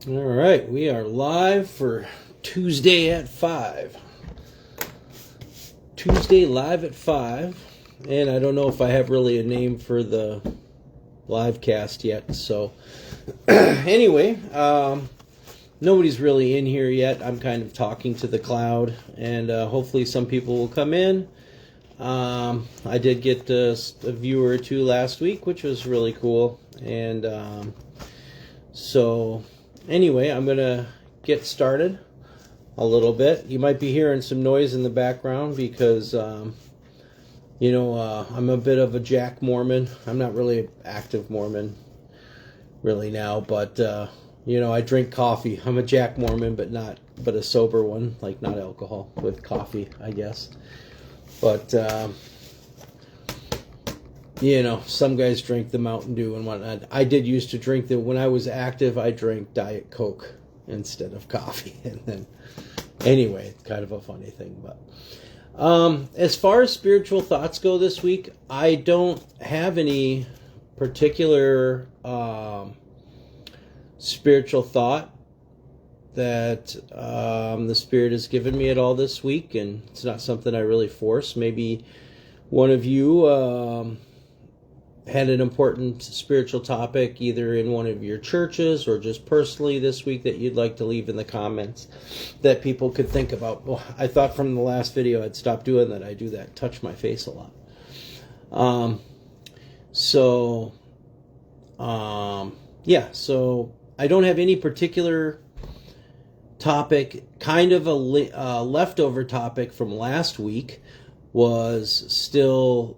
All right, we are live for Tuesday at 5. Tuesday live at 5. And I don't know if I have really a name for the live cast yet. So, anyway, nobody's really in here yet. I'm kind of talking to the cloud, and hopefully some people will come in. I did get a viewer or two last week, which was really cool. And so, anyway, I'm going to get started a little bit. You might be hearing some noise in the background because, I'm a bit of a Jack Mormon. I'm not really an active Mormon really now, but, I drink coffee. I'm a Jack Mormon, but a sober one, like not alcohol, with coffee, I guess. But, some guys drink the Mountain Dew and whatnot. I did used to drink when I was active, I drank Diet Coke instead of coffee. And then, anyway, it's kind of a funny thing. But as far as spiritual thoughts go this week, I don't have any particular spiritual thought that the Spirit has given me at all this week, and it's not something I really force. Maybe one of you had an important spiritual topic either in one of your churches or just personally this week that you'd like to leave in the comments that people could think about. Well, I thought from the last video I'd stop doing that. I do that, touch my face a lot. So I don't have any particular topic. Kind of a leftover topic from last week was still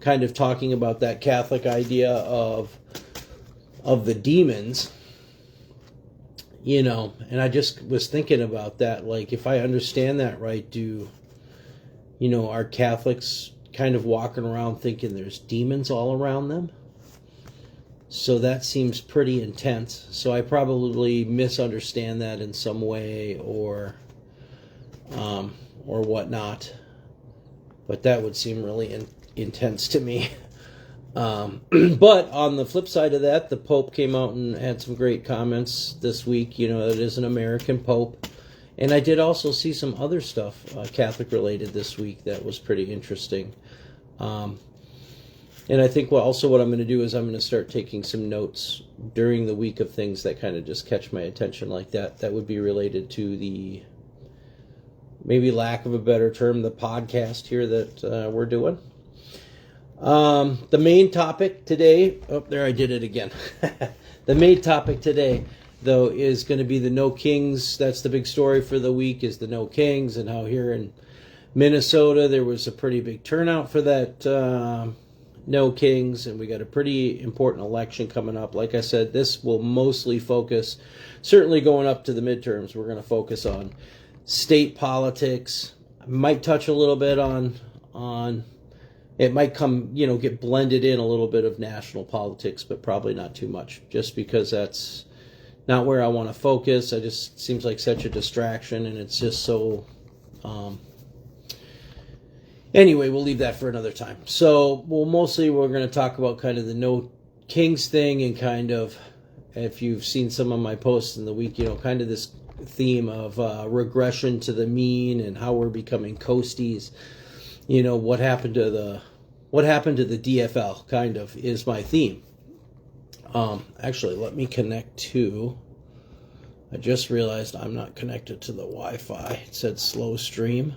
kind of talking about that Catholic idea of the demons, and I just was thinking about that. Like, if I understand that right, are Catholics kind of walking around thinking there's demons all around them? So that seems pretty intense. So I probably misunderstand that in some way or whatnot. But that would seem really intense to me. But on the flip side of that, the Pope came out and had some great comments this week. It is an American Pope. And I did also see some other stuff Catholic related this week that was pretty interesting. And I think what I'm going to do is I'm going to start taking some notes during the week of things that kind of just catch my attention like that. That would be related to the, maybe lack of a better term, the podcast here that we're doing. The main topic today, I did it again. The main topic today, though, is going to be the No Kings. That's the big story for the week, is the No Kings, and how here in Minnesota there was a pretty big turnout for that No Kings, and we got a pretty important election coming up. Like I said, this will mostly focus, certainly going up to the midterms, we're going to focus on state politics. I might touch a little bit on it might come, get blended in a little bit of national politics, but probably not too much, just because that's not where I want to focus. It just seems like such a distraction, and it's just so anyway, we'll leave that for another time. So, mostly we're going to talk about kind of the No Kings thing, and kind of, if you've seen some of my posts in the week, kind of this theme of regression to the mean and how we're becoming coasties. What happened to the DFL kind of is my theme. Actually, let me connect to, I just realized I'm not connected to the Wi-Fi. It said slow stream.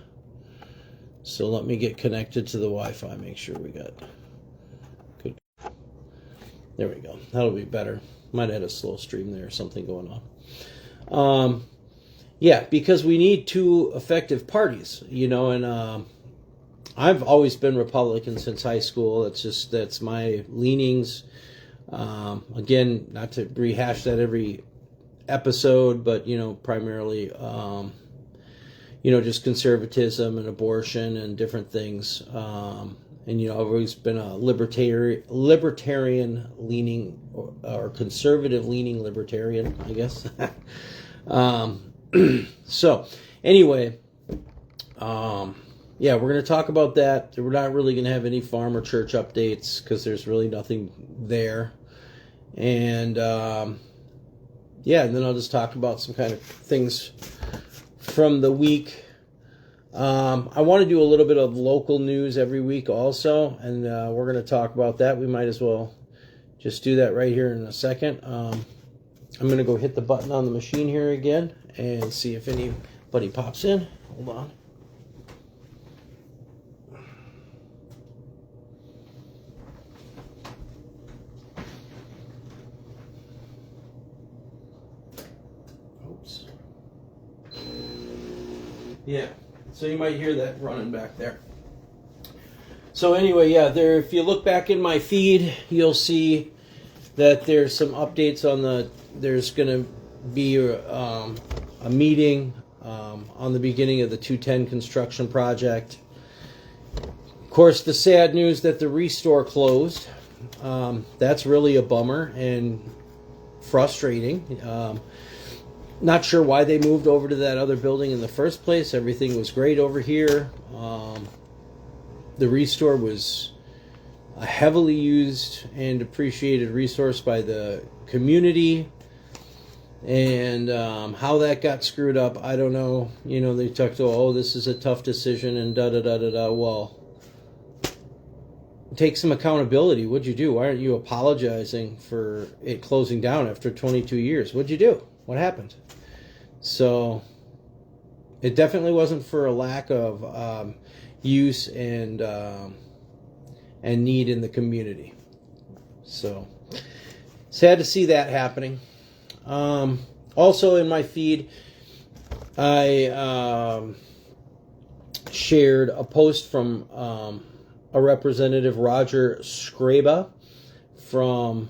So let me get connected to the Wi-Fi, make sure we got good. There we go. That'll be better. Might have had a slow stream there or something going on. Because we need two effective parties, and I've always been Republican since high school. That's my leanings. Again, not to rehash that every episode, but, primarily, just conservatism and abortion and different things. And, I've always been a libertarian leaning or conservative leaning libertarian, I guess. So, anyway, we're going to talk about that. We're not really going to have any farm or church updates because there's really nothing there. And yeah, and then I'll just talk about some kind of things from the week. I want to do a little bit of local news every week also, and we're going to talk about that. We might as well just do that right here in a second. I'm going to go hit the button on the machine here again and see if anybody pops in. Hold on. Oops. Yeah, so you might hear that running back there. So anyway, yeah, if you look back in my feed, you'll see that there's some updates on there's going to be a meeting on the beginning of the 210 construction project. Of course, the sad news that the Restore closed. That's really a bummer and frustrating. Not sure why they moved over to that other building in the first place. Everything was great over here. The Restore was a heavily used and appreciated resource by the community. And how that got screwed up, I don't know. You know, they talked oh, this is a tough decision and da-da-da-da-da. Well, take some accountability. What'd you do? Why aren't you apologizing for it closing down after 22 years? What'd you do? What happened? So it definitely wasn't for a lack of use and need in the community. So sad to see that happening. Also in my feed, I shared a post from a representative, Roger Scraba, from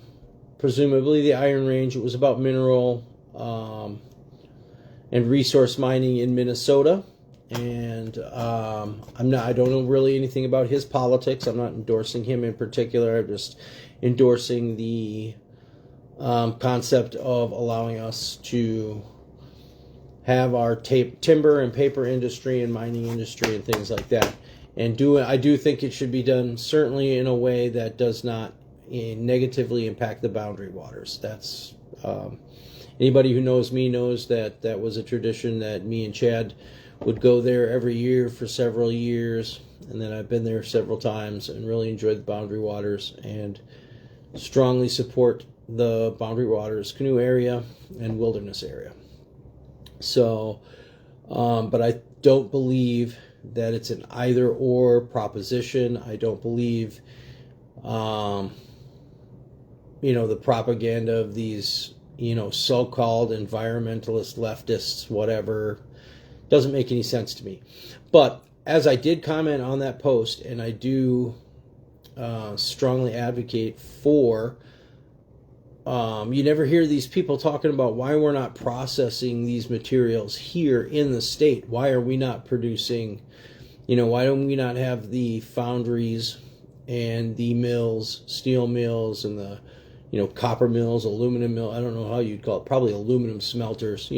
presumably the Iron Range. It was about mineral and resource mining in Minnesota. And I don't know really anything about his politics. I'm not endorsing him in particular. I'm just endorsing the concept of allowing us to have our timber and paper industry and mining industry and things like that. And I do think it should be done certainly in a way that does not negatively impact the boundary waters. That's anybody who knows me knows that that was a tradition that me and Chad would go there every year for several years, and then I've been there several times and really enjoyed the boundary waters and strongly support the boundary waters canoe area and wilderness area. So, but I don't believe that it's an either or proposition. I don't believe, the propaganda of these, so-called environmentalist leftists, whatever, doesn't make any sense to me. But as I did comment on that post, and I do strongly advocate for, you never hear these people talking about why we're not processing these materials here in the state. Why are we not producing, why don't we not have the foundries and the mills, steel mills, and the, copper mills, aluminum mill, I don't know how you'd call it, probably aluminum smelters,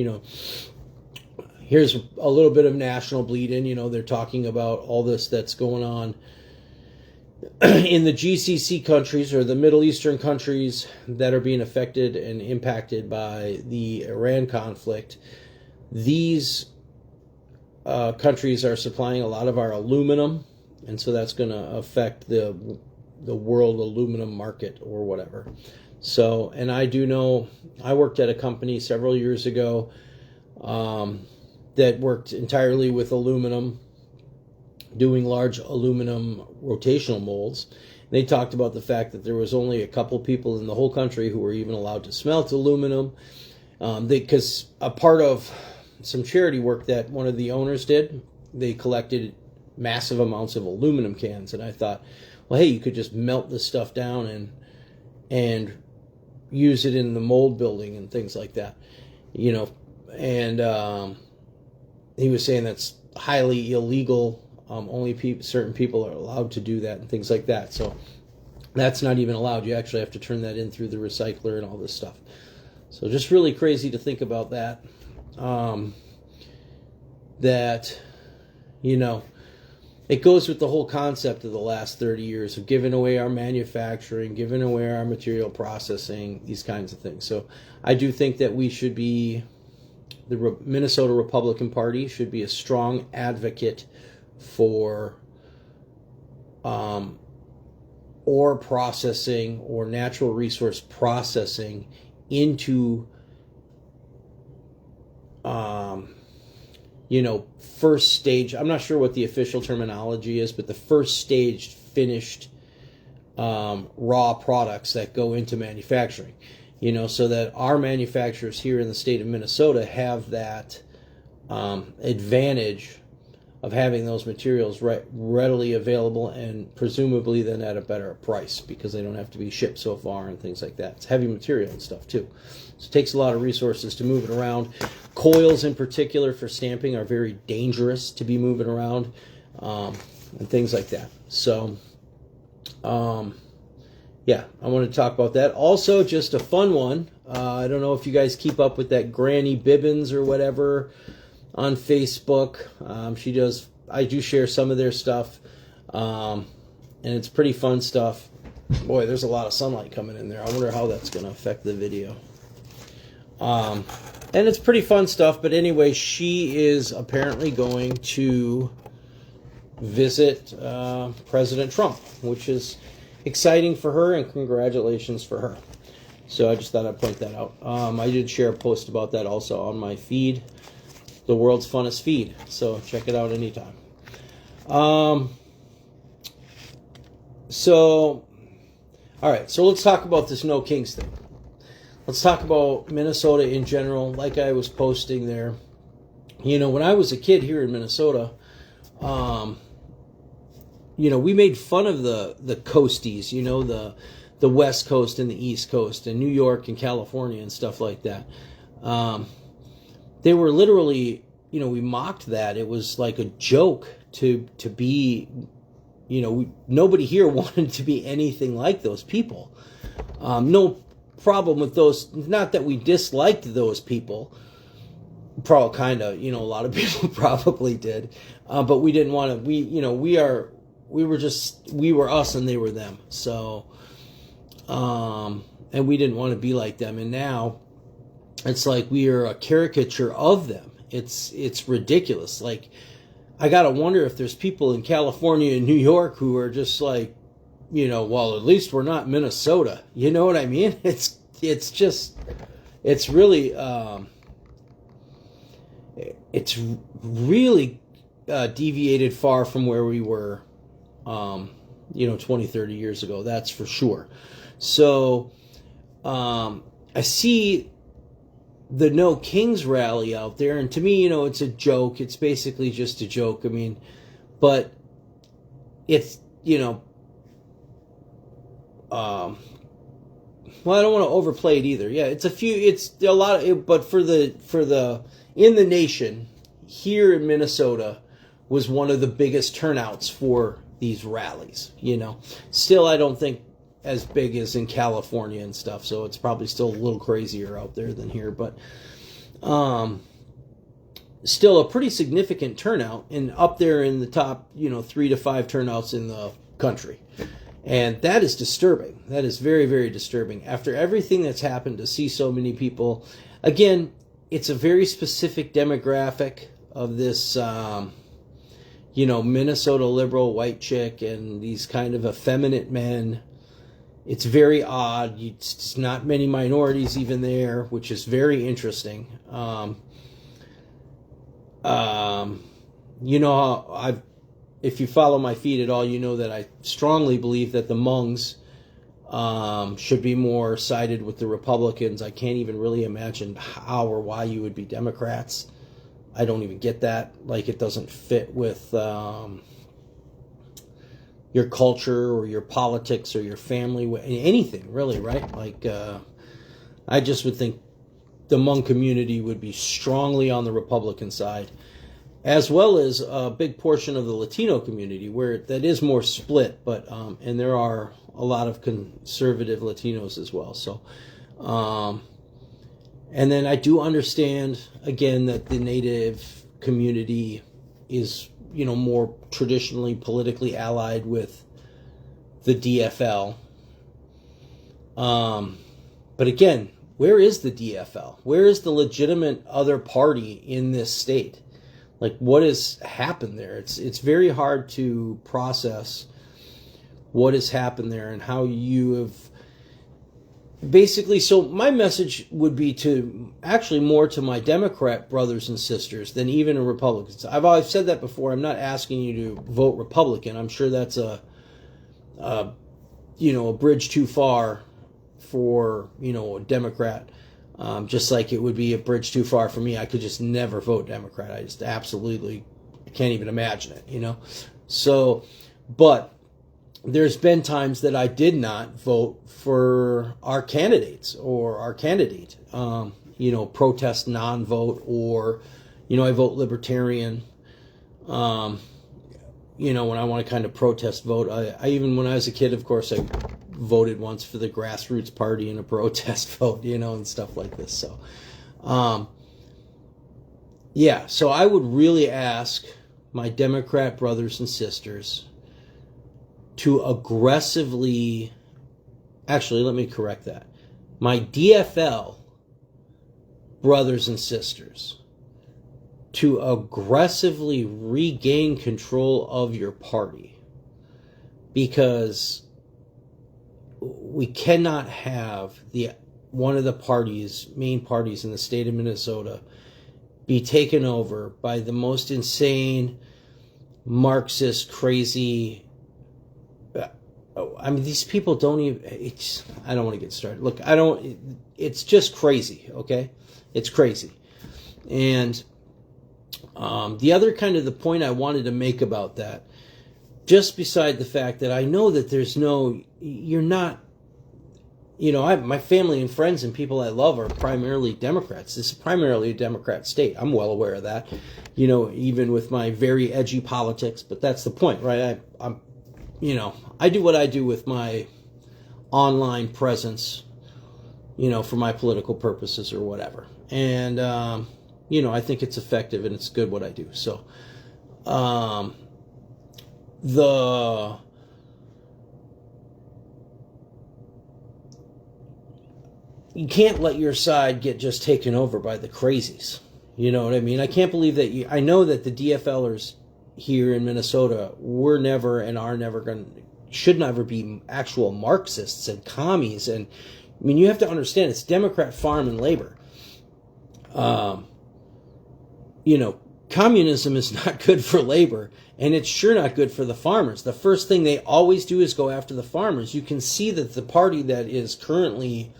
Here's a little bit of national bleed-in. They're talking about all this that's going on in the GCC countries, or the Middle Eastern countries that are being affected and impacted by the Iran conflict. These countries are supplying a lot of our aluminum, and so that's going to affect the world aluminum market or whatever. So, and I do know, I worked at a company several years ago that worked entirely with aluminum, doing large aluminum rotational molds. They talked about the fact that there was only a couple people in the whole country who were even allowed to smelt aluminum, because a part of some charity work that one of the owners did, they collected massive amounts of aluminum cans, and I thought, well, hey, you could just melt this stuff down and use it in the mold building and things like that, and he was saying that's highly illegal. Only certain people are allowed to do that and things like that. So that's not even allowed. You actually have to turn that in through the recycler and all this stuff. So just really crazy to think about that. it goes with the whole concept of the last 30 years of giving away our manufacturing, giving away our material processing, these kinds of things. So I do think that we should be, the Minnesota Republican Party should be a strong advocate for ore processing or natural resource processing into first stage. I'm not sure what the official terminology is, but the first stage finished raw products that go into manufacturing, so that our manufacturers here in the state of Minnesota have that advantage of having those materials readily available, and presumably then at a better price because they don't have to be shipped so far and things like that. It's heavy material and stuff too. So it takes a lot of resources to move it around. Coils in particular for stamping are very dangerous to be moving around, and things like that. So, yeah, I want to talk about that. Also, just a fun one. I don't know if you guys keep up with that Granny Bibbins or whatever on Facebook. I do share some of their stuff, and it's pretty fun stuff. Boy, there's a lot of sunlight coming in there. I wonder how that's going to affect the video. And it's pretty fun stuff, but anyway, she is apparently going to visit President Trump, which is exciting for her, and congratulations for her. So I just thought I'd point that out. I did share a post about that also on my feed, the world's funnest feed, so check it out anytime. So, all right, so let's talk about this No Kings thing. Let's talk about Minnesota in general. Like I was posting there, when I was a kid here in Minnesota, we made fun of the coasties, the West Coast and the East Coast, and New York and California and stuff like that. They were literally, we mocked that. It was like a joke to be, nobody here wanted to be anything like those people. No problem with those, not that we disliked those people. Probably kind of, a lot of people probably did. But we didn't want to, we were us and they were them. So, and we didn't want to be like them. And now it's like we are a caricature of them. It's ridiculous. Like, I got to wonder if there's people in California and New York who are just like, well, at least we're not Minnesota. You know what I mean? It's really, deviated far from where we were, 20, 30 years ago. That's for sure. So, I see the No Kings rally out there, and to me, it's a joke. It's basically just a joke. I mean, but it's, well, I don't want to overplay it either. Yeah, it's a lot, but for the in the nation, here in Minnesota was one of the biggest turnouts for these rallies, Still, I don't think as big as in California and stuff, so it's probably still a little crazier out there than here, but still a pretty significant turnout, and up there in the top, 3 to 5 turnouts in the country. And that is disturbing. That is very, very disturbing. After everything that's happened, to see so many people, again, it's a very specific demographic of this, Minnesota liberal white chick and these kind of effeminate men. It's very odd. It's not many minorities even there, which is very interesting. If you follow my feed at all, you know that I strongly believe that the Hmongs should be more sided with the Republicans. I can't even really imagine how or why you would be Democrats. I don't even get that. Like, it doesn't fit with your culture or your politics or your family, anything really, right? Like, I just would think the Hmong community would be strongly on the Republican side, as well as a big portion of the Latino community, where that is more split, but and there are a lot of conservative Latinos as well. So, and then I do understand, again, that the Native community is more traditionally politically allied with the DFL. But again, where is the DFL? Where is the legitimate other party in this state? Like, what has happened there? It's very hard to process what has happened there and how you have basically. So my message would be to actually more to my Democrat brothers and sisters than even a Republicans. I've said that before. I'm not asking you to vote Republican. I'm sure that's a bridge too far for a Democrat, just like it would be a bridge too far for me. I could just never vote Democrat. I just absolutely can't even imagine it, So, but there's been times that I did not vote for our candidates or our candidate, protest non-vote, or, I vote Libertarian, when I want to kind of protest vote. I even when I was a kid, of course, I voted once for the grassroots party in a protest vote, and stuff like this. So, so I would really ask my Democrat brothers and sisters to aggressively, actually, let me correct that. My DFL brothers and sisters to aggressively regain control of your party, because we cannot have one of the main parties in the state of Minnesota be taken over by the most insane, Marxist, crazy. These people don't even. I don't want to get started. Look, it's just crazy. Okay, it's crazy, and the other kind of the point I wanted to make about that, just beside the fact that I know that you're not, my family and friends and people I love are primarily Democrats. This is primarily a Democrat state. I'm well aware of that, even with my very edgy politics, but that's the point, right? I do what I do with my online presence, for my political purposes or whatever. And, I think it's effective and it's good what I do. So, you can't let your side get just taken over by the crazies. You know what I mean? I can't believe that I know that the DFLers here in Minnesota were never and are never should never be actual Marxists and commies. And you have to understand, it's Democrat, farm, and labor. Communism is not good for labor, and it's sure not good for the farmers. The first thing they always do is go after the farmers. You can see that the party that is currently,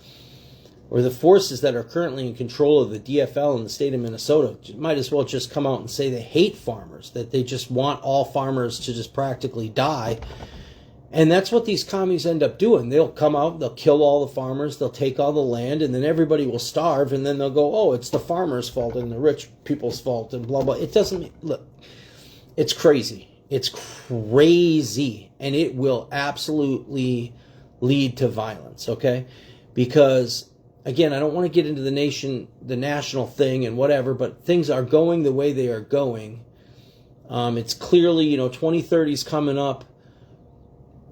or the forces that are currently in control of the DFL in the state of Minnesota, might as well just come out and say they hate farmers, that they just want all farmers to just practically die. And that's what these commies end up doing. They'll come out, they'll kill all the farmers, they'll take all the land, and then everybody will starve, and then they'll go, oh, it's the farmers' fault and the rich people's fault, and blah, blah. It doesn't, look, it's crazy. It's crazy, and it will absolutely lead to violence, okay? Because, again, I don't want to get into the national thing and whatever, but things are going the way they are going. It's clearly, 2030 is coming up.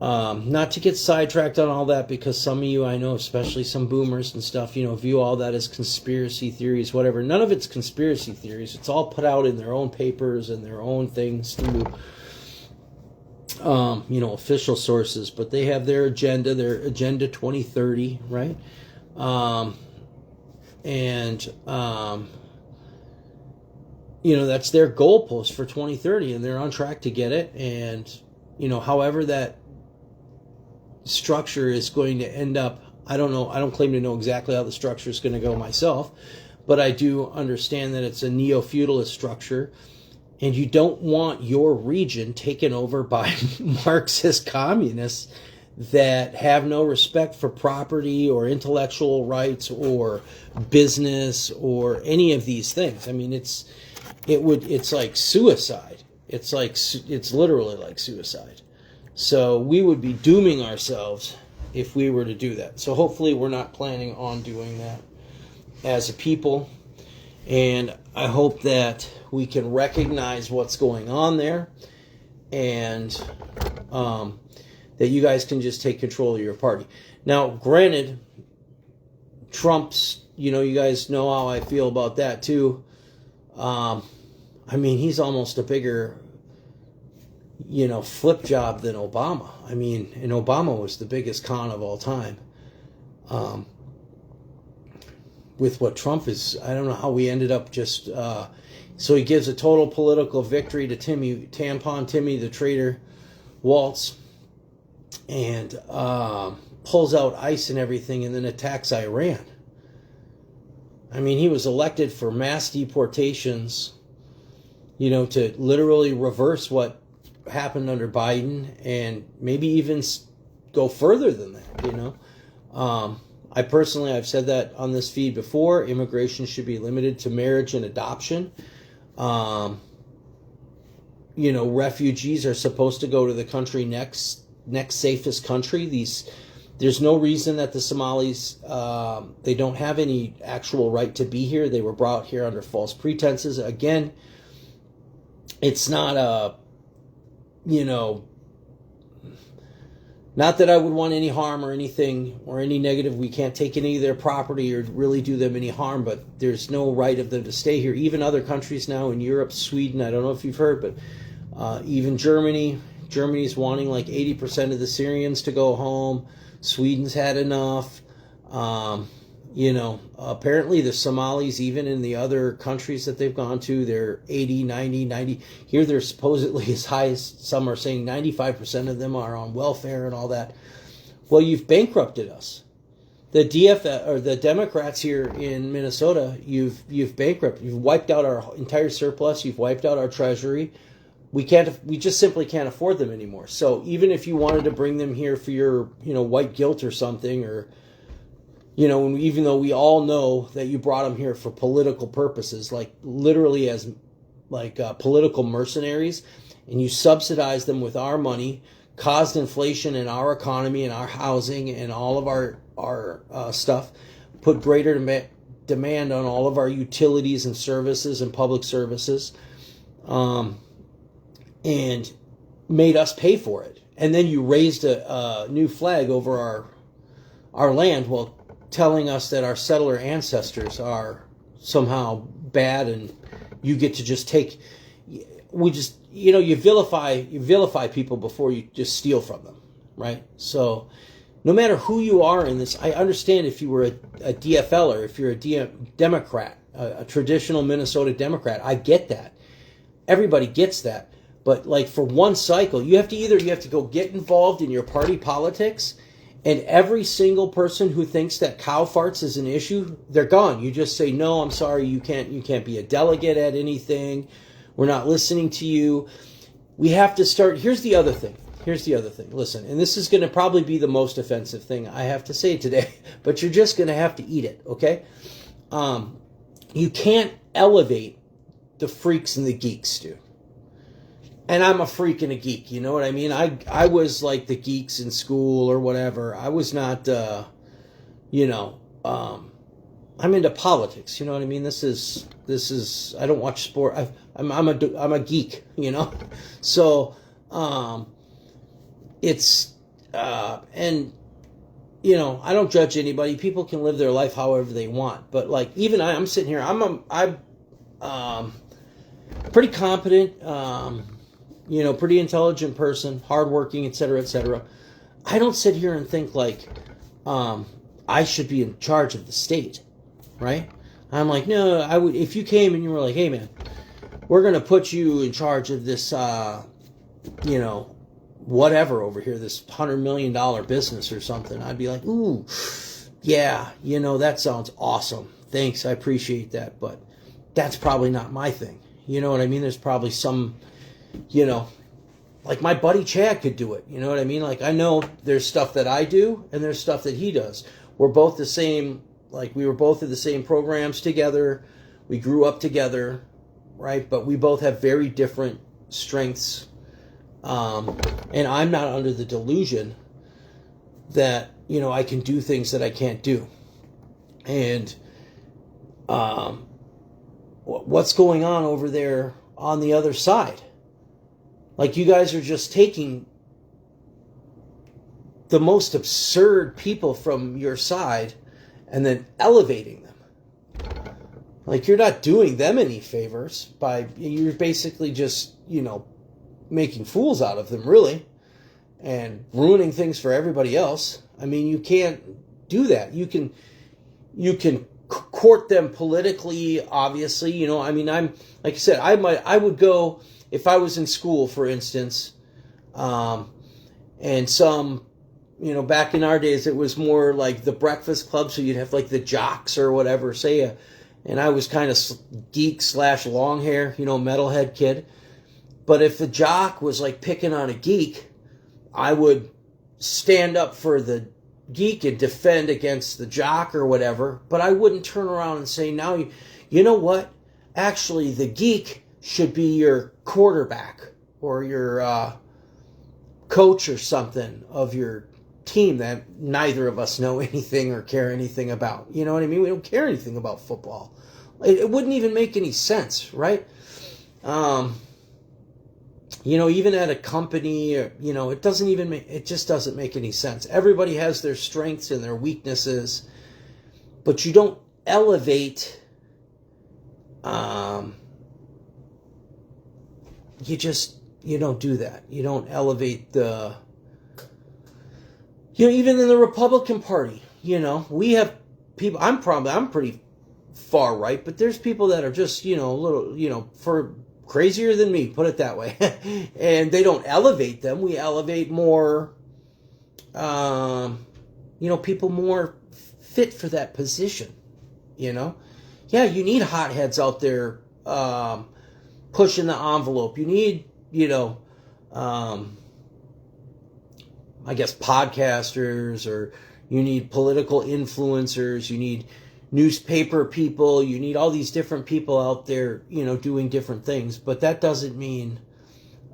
Not to get sidetracked on all that, because some of you I know, especially some boomers and stuff, view all that as conspiracy theories, whatever. None of it's conspiracy theories. It's all put out in their own papers and their own things through, official sources. But they have their Agenda 2030, right? That's their goalpost for 2030, and they're on track to get it. And, however that structure is going to end up, I don't know. I don't claim to know exactly how the structure is going to go myself, but I do understand that it's a neo-feudalist structure, and you don't want your region taken over by Marxist communists that have no respect for property or intellectual rights or business or any of these things. It's like suicide. It's literally like suicide. So we would be dooming ourselves if we were to do that. So hopefully we're not planning on doing that as a people. And I hope that we can recognize what's going on there, and that you guys can just take control of your party. Now, granted, Trump's, you guys know how I feel about that too. I mean, he's almost a bigger, flip job than Obama. I mean, and Obama was the biggest con of all time. With what Trump is, I don't know how we ended up just, so he gives a total political victory to Tampon Timmy, the traitor, Waltz, and pulls out ICE and everything, and then attacks Iran. I mean, he was elected for mass deportations, to literally reverse what happened under Biden, and maybe even go further than that, I've said that on this feed before. Immigration should be limited to marriage and adoption. Refugees are supposed to go to the country next safest country. There's no reason that the Somalis, they don't have any actual right to be here. They were brought here under false pretenses. Again, it's not not that I would want any harm or anything or any negative. We can't take any of their property or really do them any harm, but there's no right of them to stay here. Even other countries now in Europe, Sweden, I don't know if you've heard, but even Germany's wanting like 80% of the Syrians to go home. Sweden's had enough. Apparently the Somalis, even in the other countries that they've gone to, they're 80, 90. Here they're supposedly as high as, some are saying 95% of them are on welfare and all that. Well, you've bankrupted us. The the Democrats here in Minnesota, you've bankrupted. You've wiped out our entire surplus. You've wiped out our treasury. We just simply can't afford them anymore. So even if you wanted to bring them here for your, white guilt or something, or, even though we all know that you brought them here for political purposes, like literally as political mercenaries, and you subsidized them with our money, caused inflation in our economy and our housing and all of our stuff, put greater demand on all of our utilities and services and public services, and made us pay for it. And then you raised a new flag over our land, while telling us that our settler ancestors are somehow bad, and you get to just take. You vilify people before you just steal from them, right? So no matter who you are in this, I understand if you were a DFLer, if you're a Democrat, a traditional Minnesota Democrat, I get that. Everybody gets that. But like for one cycle, you have to go get involved in your party politics, and every single person who thinks that cow farts is an issue, they're gone. You just say, no, I'm sorry, you can't be a delegate at anything. We're not listening to you. We have to start. Here's the other thing. Listen, and this is going to probably be the most offensive thing I have to say today, but you're just going to have to eat it, okay? You can't elevate the freaks and the geeks, dude. And I'm a freak and a geek, you know what I mean? I was like the geeks in school or whatever. I was not, I'm into politics, you know what I mean? This is, I don't watch sport. I'm a geek, So, it's, and, I don't judge anybody. People can live their life however they want. But like, even I'm sitting here, I'm pretty competent, pretty intelligent person, hardworking, et cetera. I don't sit here and think like I should be in charge of the state, right? I'm like, no, I would. If you came and you were like, hey man, we're gonna put you in charge of this, whatever over here, this $100 million business or something, I'd be like, ooh, yeah, that sounds awesome. Thanks, I appreciate that, but that's probably not my thing. You know what I mean? There's probably some. Like my buddy Chad could do it. You know what I mean? Like I know there's stuff that I do and there's stuff that he does. We're both the same, like we were both in the same programs together. We grew up together, right? But we both have very different strengths. And I'm not under the delusion that, I can do things that I can't do. And, what's going on over there on the other side? Like, you guys are just taking the most absurd people from your side and then elevating them. Like, you're not doing them any favors you're basically just, making fools out of them, really, and ruining things for everybody else. I mean, you can't do that. You can court them politically, obviously. I'm like I said, I would go if I was in school, for instance, and some, back in our days, it was more like the Breakfast Club, so you'd have like the jocks or whatever, and I was kind of geek / long hair, metalhead kid. But if the jock was like picking on a geek, I would stand up for the geek and defend against the jock or whatever. But I wouldn't turn around and say, now, you know what? Actually, the geek should be your quarterback or your coach or something of your team that neither of us know anything or care anything about. You know what I mean? We don't care anything about football. It wouldn't even make any sense, right? Even at a company, it doesn't even it just doesn't make any sense. Everybody has their strengths and their weaknesses, but you don't elevate, you don't do that. You don't elevate even in the Republican Party, we have people, I'm pretty far right, but there's people that are just, a little, for crazier than me, put it that way. And they don't elevate them. We elevate more, people more fit for that position, Yeah, you need hotheads out there pushing the envelope. You need, I guess podcasters, or you need political influencers, you need newspaper people, you need all these different people out there, doing different things. But that doesn't mean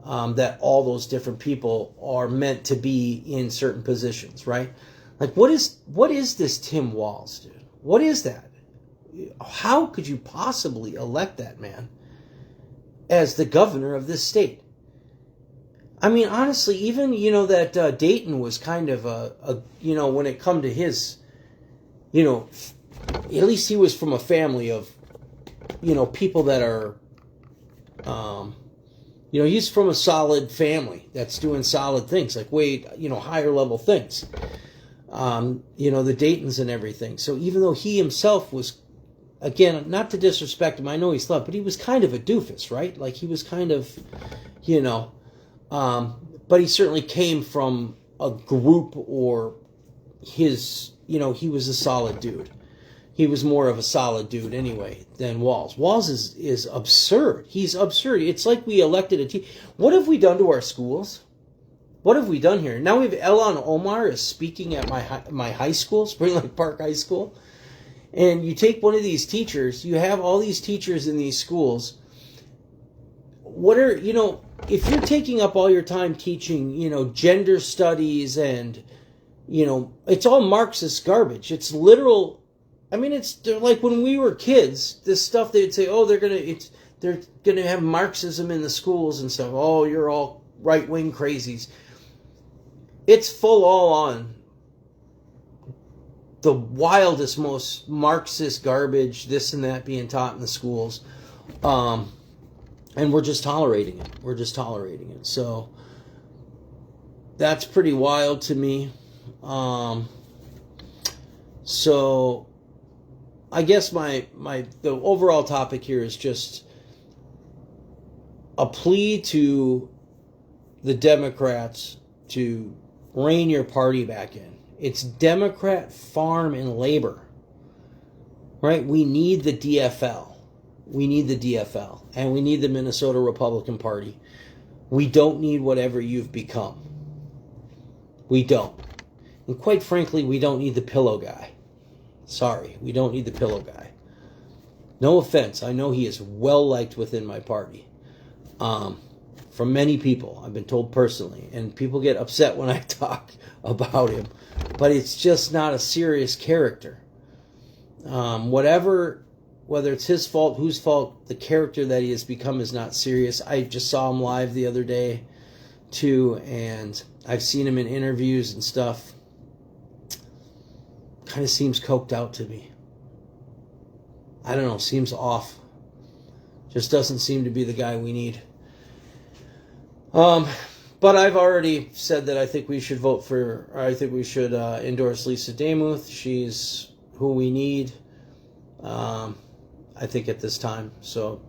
that all those different people are meant to be in certain positions, right? Like, what is this Tim Walz, dude? What is that? How could you possibly elect that man as the governor of this state? I mean, honestly, even, that Dayton was kind of when it come to his, at least he was from a family of, people that are, he's from a solid family that's doing solid things, like higher level things, the Daytons and everything. So even though he himself was, again, not to disrespect him, I know he's loved, but he was kind of a doofus, right? Like, he was kind of, but he certainly came from a group, or his, he was a solid dude. He was more of a solid dude anyway than Walz. Walz is absurd. He's absurd. It's like we elected a team. What have we done to our schools? What have we done here? Now we have Elon Omar is speaking at my high school, Spring Lake Park High School. And you take one of these teachers, you have all these teachers in these schools. What are, if you're taking up all your time teaching, gender studies and, it's all Marxist garbage. It's literal. I mean, they're like when we were kids, this stuff they'd say, oh, they're gonna have Marxism in the schools and stuff. Oh, you're all right-wing crazies. It's full all on the wildest, most Marxist garbage, this and that being taught in the schools. And we're just tolerating it. So that's pretty wild to me. So I guess the overall topic here is just a plea to the Democrats to rein your party back in. It's Democrat, farm, and labor. Right? We need the DFL. And we need the Minnesota Republican Party. We don't need whatever you've become. We don't. And quite frankly, we don't need the pillow guy. Sorry, we don't need the pillow guy. No offense, I know he is well liked within my party. From many people, I've been told personally. And people get upset when I talk about him. But it's just not a serious character. Whatever whether it's his fault, whose fault, the character that he has become is not serious. I just saw him live the other day too, and I've seen him in interviews and stuff. Kind of seems coked out to me. I don't know, seems off. Just doesn't seem to be the guy we need. But I've already said that I think we should endorse Lisa Damuth. She's who we need, I think, at this time. So,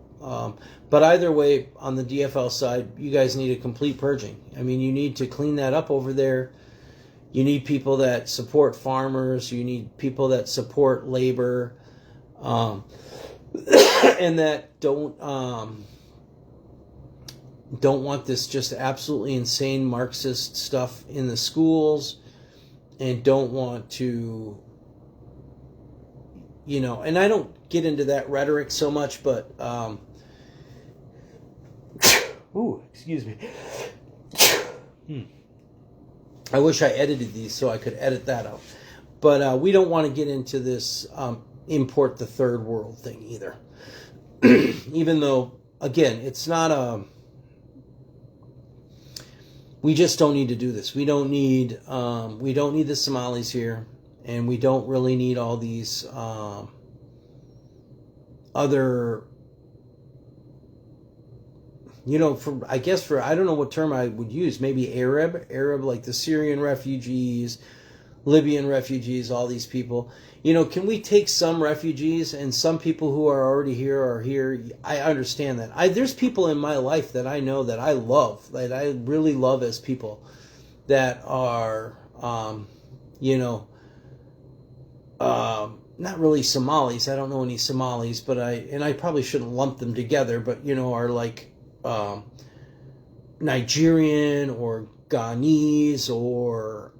but either way, on the DFL side, you guys need a complete purging. I mean, you need to clean that up over there. You need people that support farmers. You need people that support labor, and that don't want this just absolutely insane Marxist stuff in the schools, and don't want to, and I don't get into that rhetoric so much, but, ooh, excuse me. I wish I edited these so I could edit that out. But we don't want to get into this import the third world thing either. Even though, again, it's not we just don't need to do this. We don't need the Somalis here, and we don't really need all these other, I don't know what term I would use, maybe Arab, like the Syrian refugees, Libyan refugees, all these people. Can we take some refugees, and some people who are already here are here? I understand that. There's people in my life that I know that I love, that I really love as people, that are, not really Somalis. I don't know any Somalis, but I probably shouldn't lump them together, but, are like Nigerian or Ghanese or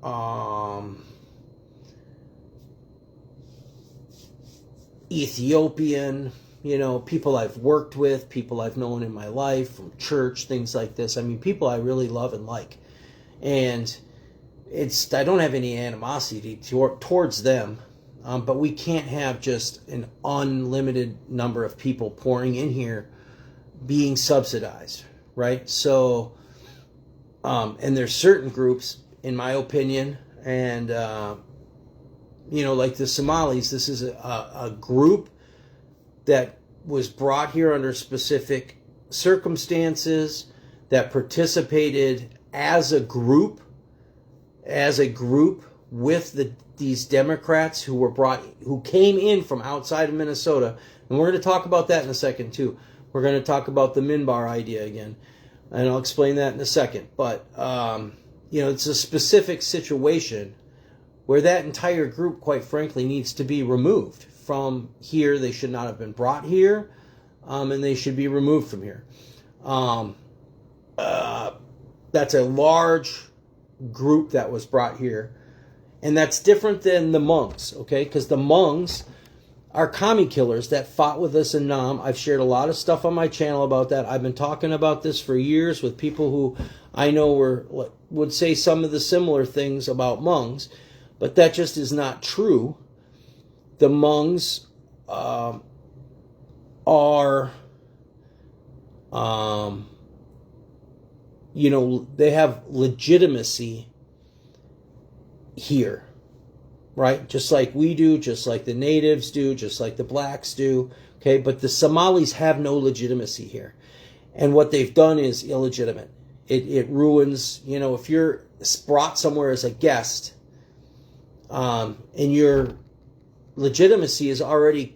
Ethiopian, people I've worked with, people I've known in my life from church, things like this. I mean, people I really love and like. And I don't have any animosity towards them, but we can't have just an unlimited number of people pouring in here being subsidized, right? So, and there's certain groups, in my opinion, and like the Somalis, this is a group that was brought here under specific circumstances, that participated as a group with these Democrats who came in from outside of Minnesota. And we're going to talk about that in a second too. We're going to talk about the Minbar idea again, and I'll explain that in a second. But it's a specific situation where that entire group, quite frankly, needs to be removed from here. They should not have been brought here, and they should be removed from here. That's a large group that was brought here, and that's different than the Hmongs, okay? Because the Hmongs are commie killers that fought with us in Nam. I've shared a lot of stuff on my channel about that. I've been talking about this for years with people who I know would say some of the similar things about Hmongs. But that just is not true. The Hmongs are, they have legitimacy here, right? Just like we do, just like the natives do, just like the blacks do, okay? But the Somalis have no legitimacy here. And what they've done is illegitimate. It ruins, if you're brought somewhere as a guest, and your legitimacy is already,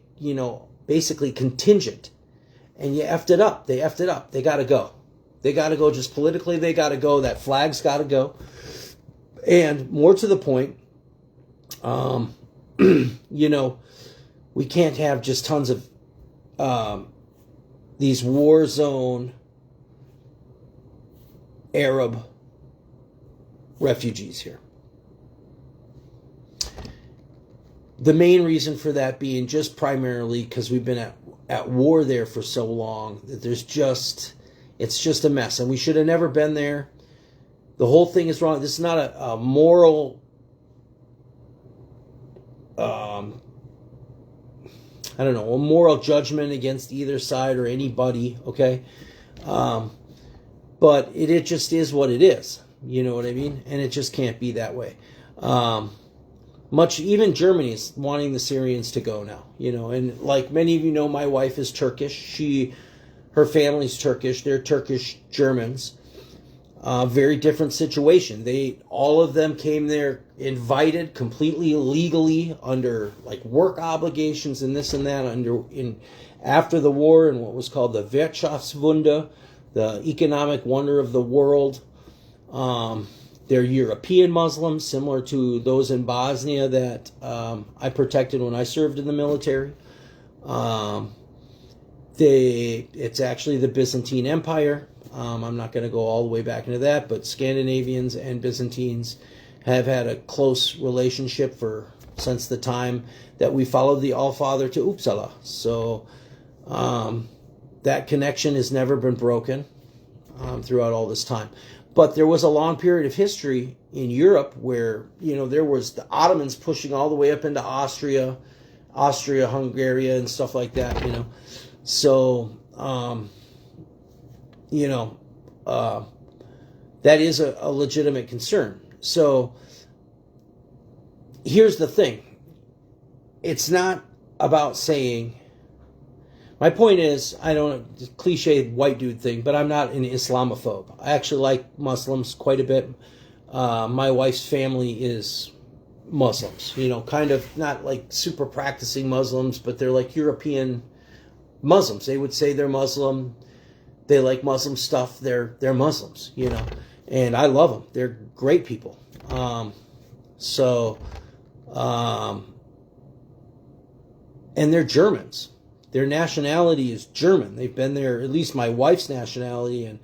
basically contingent, and you effed it up. They effed it up. They got to go. They got to go just politically. They got to go. That flag's got to go. And more to the point, we can't have just tons of these war zone Arab refugees here. The main reason for that being just primarily because we've been at war there for so long that it's just a mess, and we should have never been there. The whole thing is wrong. This is not a moral I don't know, a moral judgment against either side or anybody, okay? But it just is what it is. You know what I mean? And it just can't be that way. Even Germany's wanting the Syrians to go now, and like many of you know, my wife is Turkish. Her family's Turkish. They're Turkish Germans. Very different situation. All of them came there invited, completely legally, under like work obligations and this and that, after the war, in what was called the Wirtschaftswunder, the economic wonder of the world. They're European Muslims, similar to those in Bosnia that I protected when I served in the military. It's actually the Byzantine Empire. I'm not going to go all the way back into that, but Scandinavians and Byzantines have had a close relationship since the time that we followed the All-Father to Uppsala. So that connection has never been broken throughout all this time. But there was a long period of history in Europe where, there was the Ottomans pushing all the way up into Austria, Hungary, and stuff like that, So, that is a legitimate concern. So, here's the thing. It's not about saying... My point is, I don't know, cliche white dude thing, but I'm not an Islamophobe. I actually like Muslims quite a bit. My wife's family is Muslims, kind of not like super practicing Muslims, but they're like European Muslims. They would say they're Muslim. They like Muslim stuff. They're Muslims, and I love them. They're great people. And they're Germans. Their nationality is German. They've been there, at least my wife's nationality. And,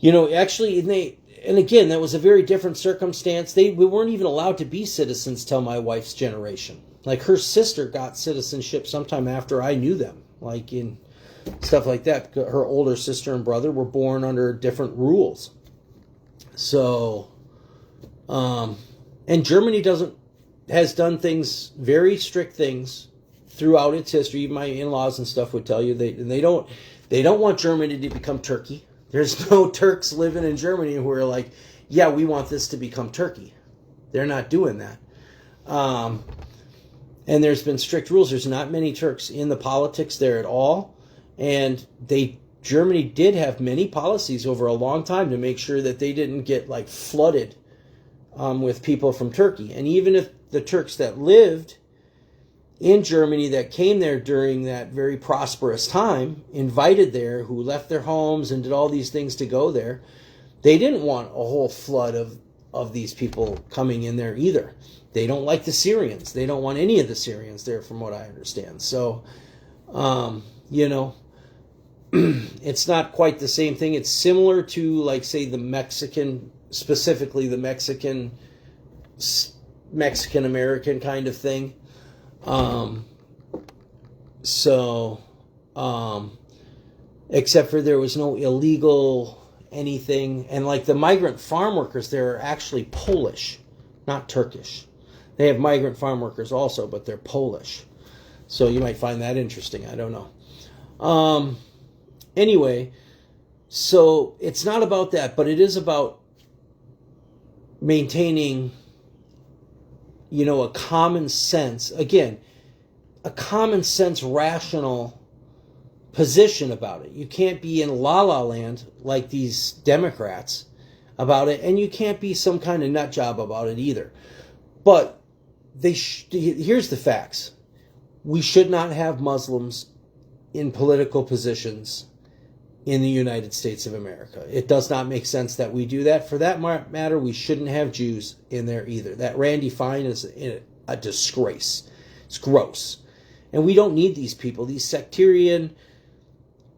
and again, that was a very different circumstance. We weren't even allowed to be citizens till my wife's generation. Like, her sister got citizenship sometime after I knew them, like in stuff like that. Her older sister and brother were born under different rules. So, and Germany has done things, very strict things, throughout its history. My in-laws and stuff would tell you they don't want Germany to become Turkey. There's no Turks living in Germany who are like, yeah, we want this to become Turkey. They're not doing that. And there's been strict rules. There's not many Turks in the politics there at all. And Germany did have many policies over a long time to make sure that they didn't get like flooded with people from Turkey. And even if the Turks that lived in Germany that came there during that very prosperous time, invited there, who left their homes and did all these things to go there, they didn't want a whole flood of these people coming in there either. They don't like the Syrians. They don't want any of the Syrians there, from what I understand. So, it's not quite the same thing. It's similar to, like, say, specifically the Mexican-American kind of thing. Except for there was no illegal anything. And like the migrant farm workers there are actually Polish, not Turkish. They have migrant farm workers also, but they're Polish. So you might find that interesting. I don't know. Anyway, so it's not about that, but it is about maintaining, a common sense, again, a common sense, rational position about it. You can't be in la-la land like these Democrats about it, and you can't be some kind of nut job about it either. But here's the facts. We should not have Muslims in political positions in the United States of America. It does not make sense that we do that. For that matter, we shouldn't have Jews in there either. That Randy Fine is a disgrace. It's gross. And we don't need these people. These sectarian,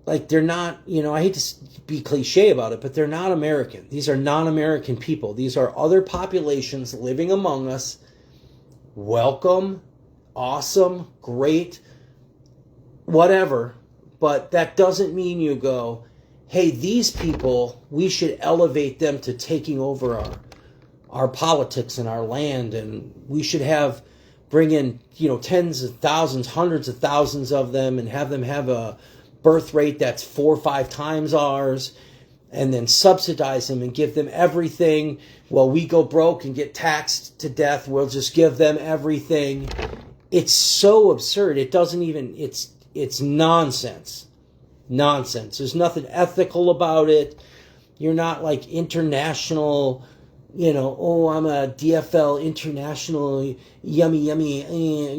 like, they're not, I hate to be cliche about it, but they're not American. These are non-American people. These are other populations living among us. Welcome, awesome, great, whatever. But that doesn't mean you go, hey, these people, we should elevate them to taking over our politics and our land, and we should have bring in, tens of thousands, hundreds of thousands of them, and have them have a birth rate that's 4 or 5 times ours, and then subsidize them and give them everything. Well, we go broke and get taxed to death. We'll just give them everything. It's so absurd. It doesn't even, it's nonsense. Nonsense. There's nothing ethical about it. You're not like international, I'm a DFL international, yummy,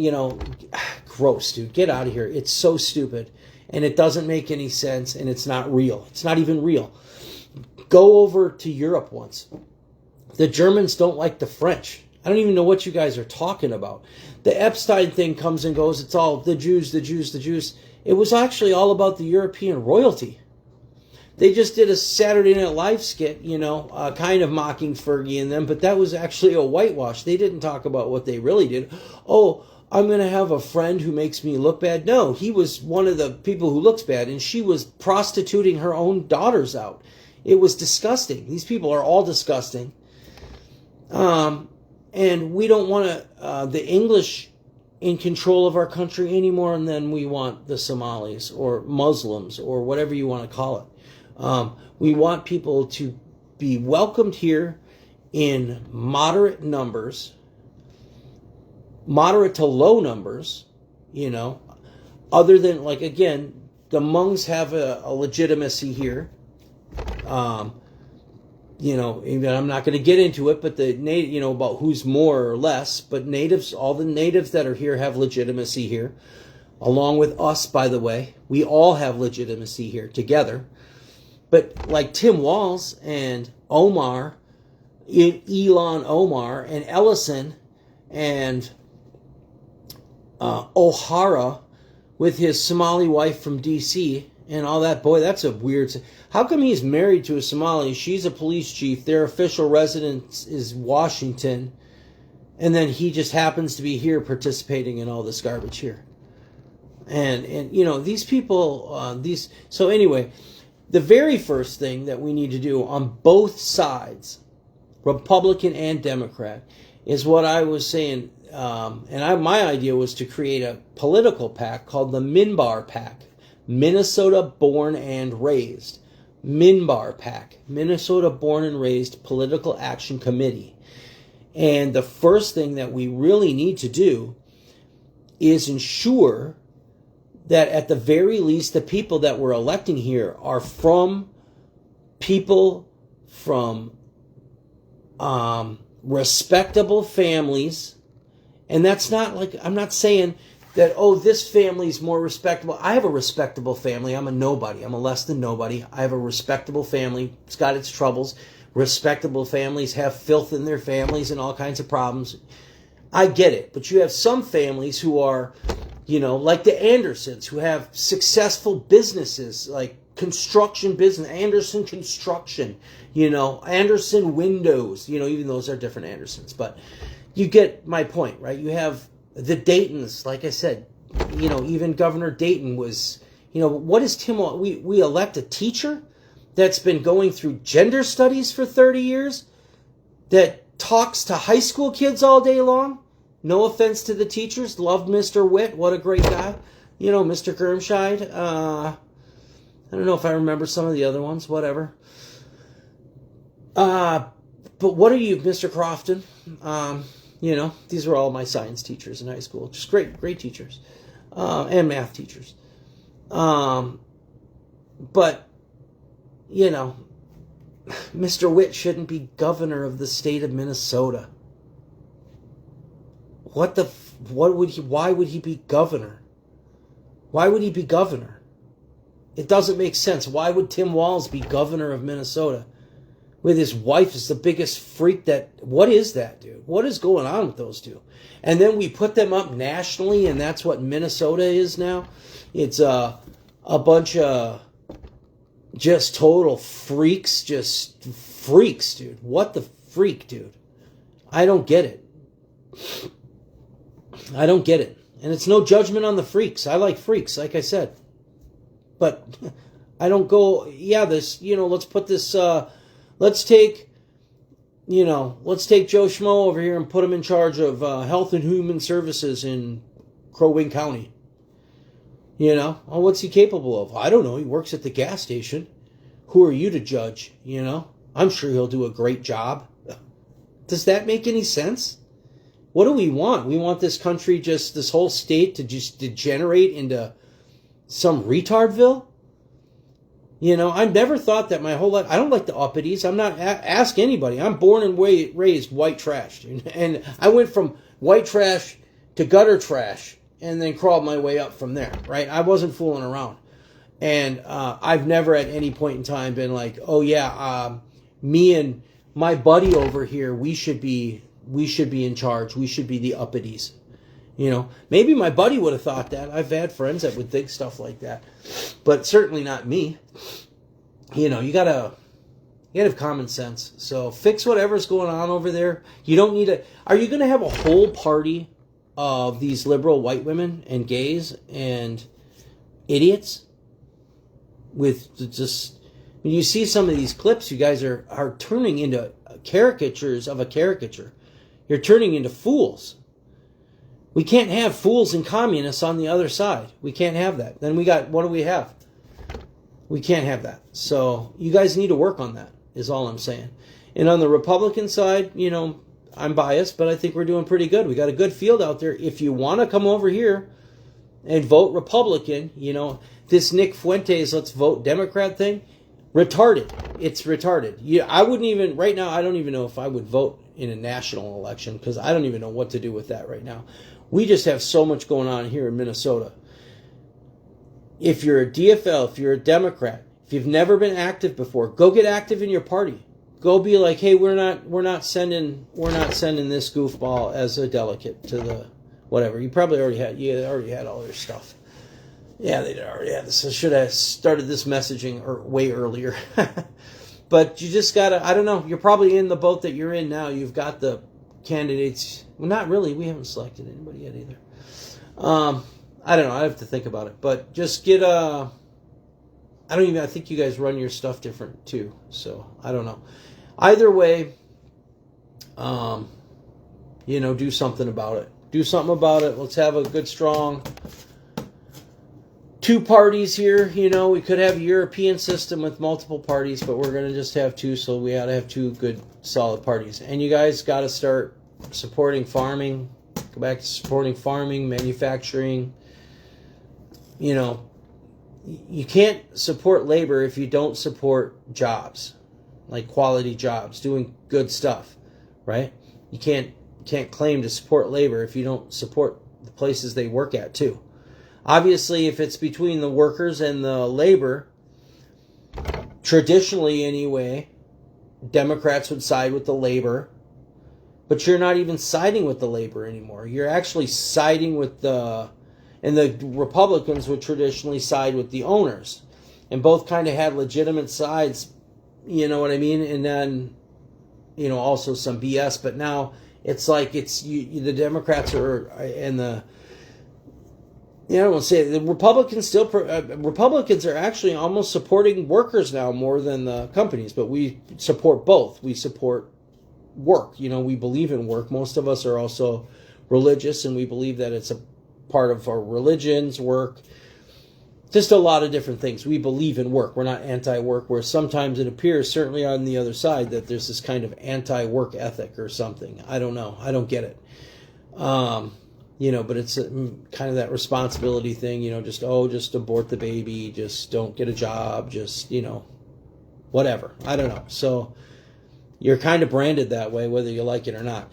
gross, dude. Get out of here. It's so stupid. And it doesn't make any sense, and it's not real. It's not even real. Go over to Europe once. The Germans don't like the French. I don't even know what you guys are talking about. The Epstein thing comes and goes. It's all the Jews, the Jews, the Jews. It was actually all about the European royalty. They just did a Saturday Night Live skit, kind of mocking Fergie and them, but that was actually a whitewash. They didn't talk about what they really did. Oh, I'm going to have a friend who makes me look bad. No, he was one of the people who looks bad, and she was prostituting her own daughters out. It was disgusting. These people are all disgusting. And we don't want the English in control of our country any more than we want the Somalis or Muslims or whatever you want to call it. We want people to be welcomed here in moderate numbers, moderate to low numbers, other than, like, again, the Hmongs have a legitimacy here. Even I'm not going to get into it, but the about who's more or less, but natives, all the natives that are here have legitimacy here, along with us, by the way. We all have legitimacy here together. But like Tim Walz and Omar, Elon Omar, and Ellison, and O'Hara with his Somali wife from D.C., and all that, boy, that's a weird... How come he's married to a Somali? She's a police chief. Their official residence is Washington. And then he just happens to be here participating in all this garbage here. And these people... So anyway, the very first thing that we need to do on both sides, Republican and Democrat, is what I was saying. My idea was to create a political PAC called the Minbar PAC. Minnesota Born and Raised. Minbar PAC. Minnesota Born and Raised Political Action Committee. And the first thing that we really need to do is ensure that at the very least the people that we're electing here are from people from respectable families. And that's not like, I'm not saying that, this family's more respectable. I have a respectable family. I'm a nobody. I'm a less than nobody. I have a respectable family. It's got its troubles. Respectable families have filth in their families and all kinds of problems. I get it. But you have some families who are, like the Andersons, who have successful businesses, like construction business, Anderson Construction, Anderson Windows, even those are different Andersons. But you get my point, right? You have the Daytons, like I said, even Governor Dayton was, what is Tim? We elect a teacher that's been going through gender studies for 30 years, that talks to high school kids all day long. No offense to the teachers. Loved Mr. Witt. What a great guy. Mr. Gurmscheid. I don't know if I remember some of the other ones. Whatever. But what are you, Mr. Crofton? These were all my science teachers in high school. Just great teachers. And math teachers. But, Mr. Witt shouldn't be governor of the state of Minnesota. Why would he be governor? Why would he be governor? It doesn't make sense. Why would Tim Walz be governor of Minnesota? With his wife is the biggest freak what is that, dude? What is going on with those two? And then we put them up nationally, and that's what Minnesota is now. It's a bunch of just total freaks, dude. What the freak, dude? I don't get it. And it's no judgment on the freaks. I like freaks, like I said. But I don't go, let's put this... let's take, let's take Joe Schmo over here and put him in charge of Health and Human Services in Crow Wing County. What's he capable of? I don't know. He works at the gas station. Who are you to judge? I'm sure he'll do a great job. Does that make any sense? What do we want? We want this country, this whole state, to just degenerate into some retardville? I've never thought that my whole life. I don't like the uppities. I'm not, ask anybody. I'm born and raised white trash. And I went from white trash to gutter trash and then crawled my way up from there, right? I wasn't fooling around. And I've never at any point in time been like, oh yeah, me and my buddy over here, we should be in charge. We should be the uppities. Maybe my buddy would have thought that. I've had friends that would think stuff like that, but certainly not me. You gotta have common sense. So fix whatever's going on over there. You don't need to. Are you going to have a whole party of these liberal white women and gays and idiots with just? When you see some of these clips, you guys are turning into caricatures of a caricature. You're turning into fools. We can't have fools and communists on the other side. We can't have that. Then what do we have? We can't have that. So you guys need to work on that, is all I'm saying. And on the Republican side, I'm biased, but I think we're doing pretty good. We got a good field out there. If you want to come over here and vote Republican, this Nick Fuentes let's vote Democrat thing, retarded. It's retarded. I wouldn't even, right now, I don't even know if I would vote in a national election because I don't even know what to do with that right now. We just have so much going on here in Minnesota. If you're a DFL, if you're a Democrat, if you've never been active before, go get active in your party. Go be like, hey, we're not sending this goofball as a delegate to the whatever. You probably already had all their stuff. Yeah, they already had this. I should have started this messaging way earlier. But you just gotta, I don't know, you're probably in the boat that you're in now. You've got the candidates. Well, not really. We haven't selected anybody yet either. I don't know. I have to think about it. But just get I think you guys run your stuff different too. So, I don't know. Either way, do something about it. Do something about it. Let's have a good, strong two parties here. We could have a European system with multiple parties, but we're going to just have two, so we ought to have two good, solid parties. And you guys got to start supporting farming. Go back to supporting farming, manufacturing. You can't support labor if you don't support jobs, like quality jobs, doing good stuff, right? You can't claim to support labor if you don't support the places they work at too. Obviously, if it's between the workers and the labor, traditionally anyway, Democrats would side with the labor, but you're not even siding with the labor anymore. You're actually siding with and the Republicans would traditionally side with the owners, and both kind of had legitimate sides, you know what I mean? And then, also some BS, but now it's like the Democrats and the, I don't want to say it. The Republicans Republicans are actually almost supporting workers now more than the companies, but we support both. We support work. We believe in work. Most of us are also religious, and we believe that it's a part of our religion's work. Just a lot of different things. We believe in work. We're not anti-work, where sometimes it appears, certainly on the other side, that there's this kind of anti-work ethic or something. I don't know. I don't get it. But it's kind of that responsibility thing, just abort the baby, just don't get a job, just, whatever. I don't know. So you're kind of branded that way, whether you like it or not.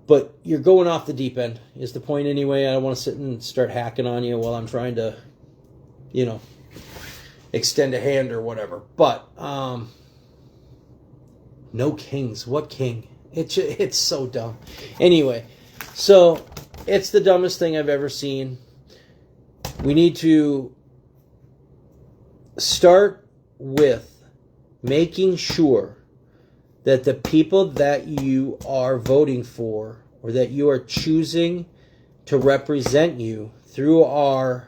But you're going off the deep end, is the point anyway. I don't want to sit and start hacking on you while I'm trying to, extend a hand or whatever. But no kings. What king? It's so dumb. Anyway, so it's the dumbest thing I've ever seen. We need to start with making sure that the people that you are voting for or that you are choosing to represent you through our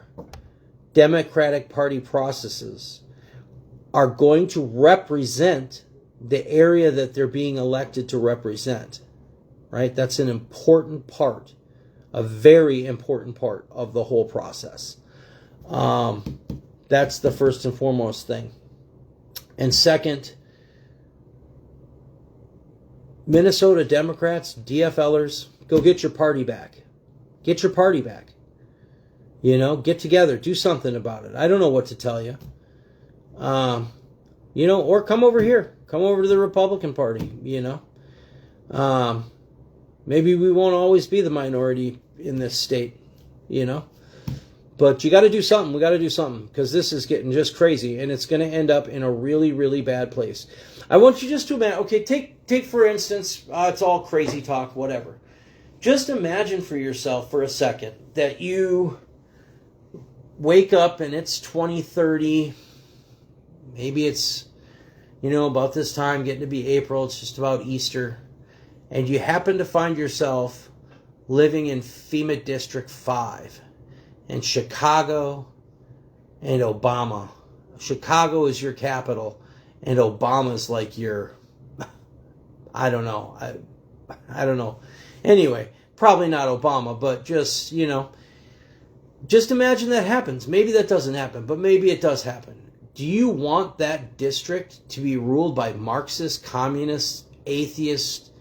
Democratic Party processes are going to represent the area that they're being elected to represent, right? That's an important part, a very important part of the whole process. That's the first and foremost thing. And second, Minnesota Democrats, DFLers, go get your party back. Get your party back. You know, get together, do something about it. I don't know what to tell you. You know, or come over here. Come over to the Republican Party, you know. Maybe we won't always be the minority in this state, you know. But you got to do something. We got to do something because this is getting just crazy, and it's going to end up in a really, really bad place. I want you just to imagine. Okay, take for instance, it's all crazy talk, whatever. Just imagine for yourself for a second that you wake up and it's 2030. Maybe it's, you know, about this time, getting to be April. It's just about Easter, and you happen to find yourself living in FEMA District 5. And Chicago and Obama. Chicago is your capital, and Obama's like your, I don't know. I don't know. Anyway, probably not Obama, but just, you know, just imagine that happens. Maybe that doesn't happen, but maybe it does happen. Do you want that district to be ruled by Marxist, communist, atheist?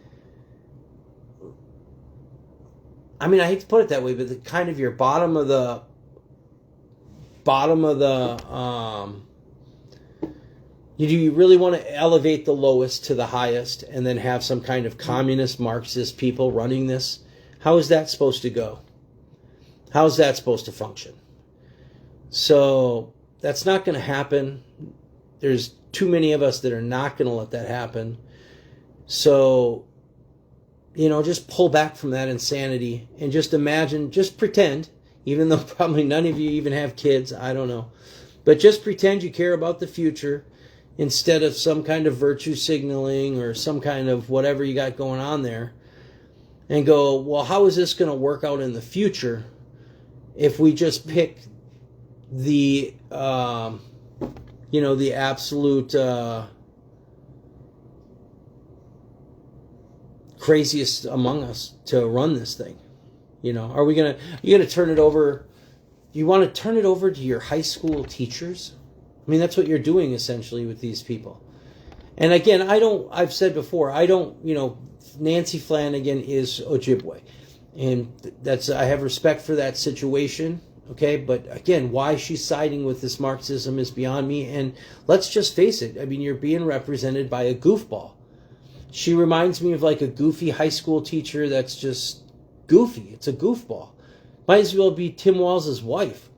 I mean, I hate to put it that way, but the kind of your bottom of the do you really want to elevate the lowest to the highest and then have some kind of communist Marxist people running this? How is that supposed to go? How is that supposed to function? So that's not going to happen. There's too many of us that are not going to let that happen. So, you know, just pull back from that insanity and just imagine, just pretend, even though probably none of you even have kids, I don't know. But just pretend you care about the future instead of some kind of virtue signaling or some kind of whatever you got going on there. And go, well, how is this going to work out in the future if we just pick the, you know, the absolute craziest among us to run this thing? You know, are you gonna turn it over? You want to turn it over to your high school teachers? I mean, that's what you're doing essentially with these people. And again, I've said before, you know, Nancy Flanagan is Ojibwe, and I have respect for that situation. Okay, but again, why she's siding with this Marxism is beyond me. And let's just face it. I mean, you're being represented by a goofball. She reminds me of like a goofy high school teacher that's just goofy. It's a goofball. Might as well be Tim Walz's wife.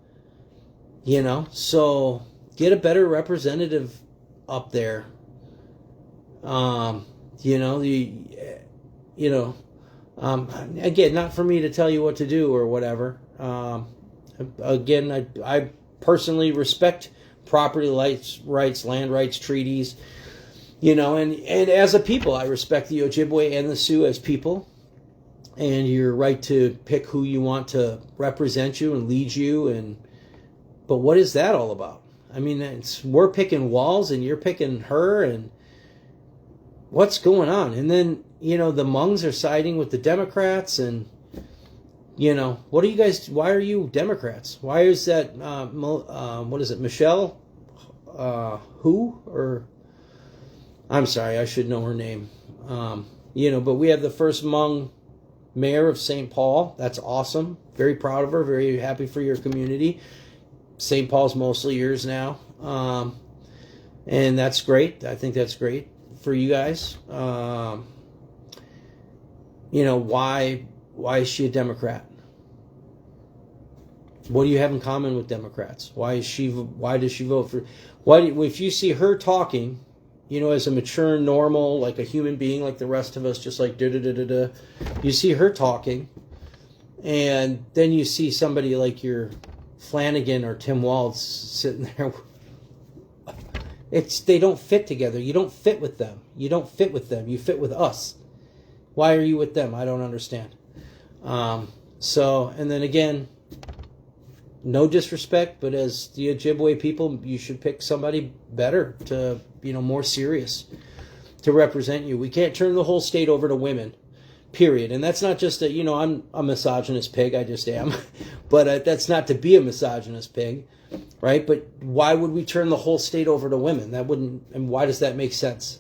You know, so get a better representative up there. You know, again, not for me to tell you what to do or whatever. Again, I personally respect property rights, land rights treaties. You know, and as a people, I respect the Ojibwe and the Sioux as people. And your right to pick who you want to represent you and lead you. But what is that all about? I mean, we're picking Walz and you're picking her, and what's going on? And then, you know, the Hmongs are siding with the Democrats, and, you know, what are you guys, why are you Democrats? Why is that, what is it, Michelle? Who? Or, I'm sorry, I should know her name. You know, but we have the first Hmong mayor of St. Paul. That's awesome. Very proud of her. Very happy for your community. St. Paul's mostly yours now. And that's great. I think that's great for you guys. You know, why is she a Democrat? What do you have in common with Democrats? Why does she vote for? If you see her talking, you know, as a mature, normal, like a human being, like the rest of us, just like da-da-da-da-da, you see her talking, and then you see somebody like your Flanagan or Tim Walz sitting there. They don't fit together. You don't fit with them. You don't fit with them. You fit with us. Why are you with them? I don't understand. And then again, no disrespect, but as the Ojibwe people, you should pick somebody better to, you know, more serious. to represent you. We can't turn the whole state over to women, period. And that's not just that, I'm a misogynist pig, I just am. But that's not to be a misogynist pig, right? But why would we turn the whole state over to women? That wouldn't, and why does that make sense?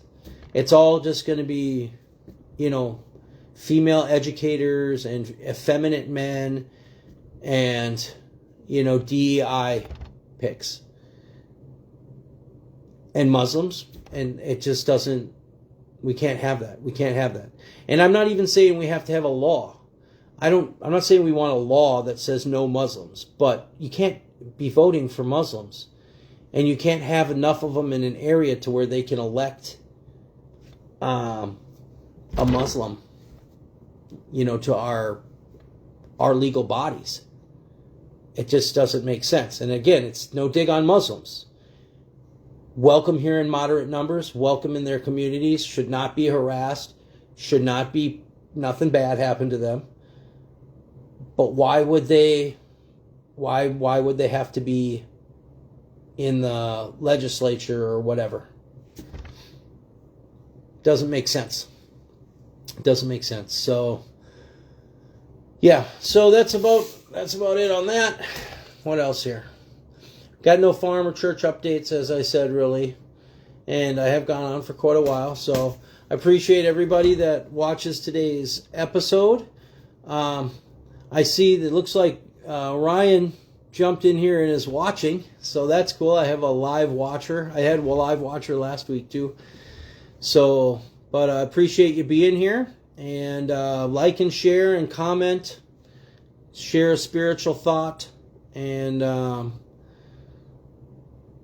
It's all just going to be, female educators and effeminate men and, DEI picks. And Muslims. And it just doesn't, we can't have that. We can't have that. And I'm not even saying we have to have a law. I'm not saying we want a law that says no Muslims, but you can't be voting for Muslims. And you can't have enough of them in an area to where they can elect a Muslim, to our legal bodies. It just doesn't make sense. And again, it's no dig on Muslims. Welcome here in moderate numbers, welcome in their communities, should not be harassed, should not be, nothing bad happen to them. But why would they have to be in the legislature or whatever? Doesn't make sense. It doesn't make sense. So, yeah. So that's about it on that. What else here? Got no farm or church updates, as I said, really. And I have gone on for quite a while. So I appreciate everybody that watches today's episode. I see that it looks like Ryan jumped in here and is watching. So that's cool. I have a live watcher. I had a live watcher last week too. So, but I appreciate you being here. And like and share and comment. Share a spiritual thought. And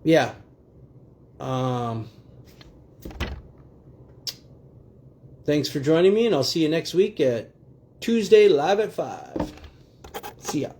yeah. Thanks for joining me, and I'll see you next week at Tuesday live at 5. See ya.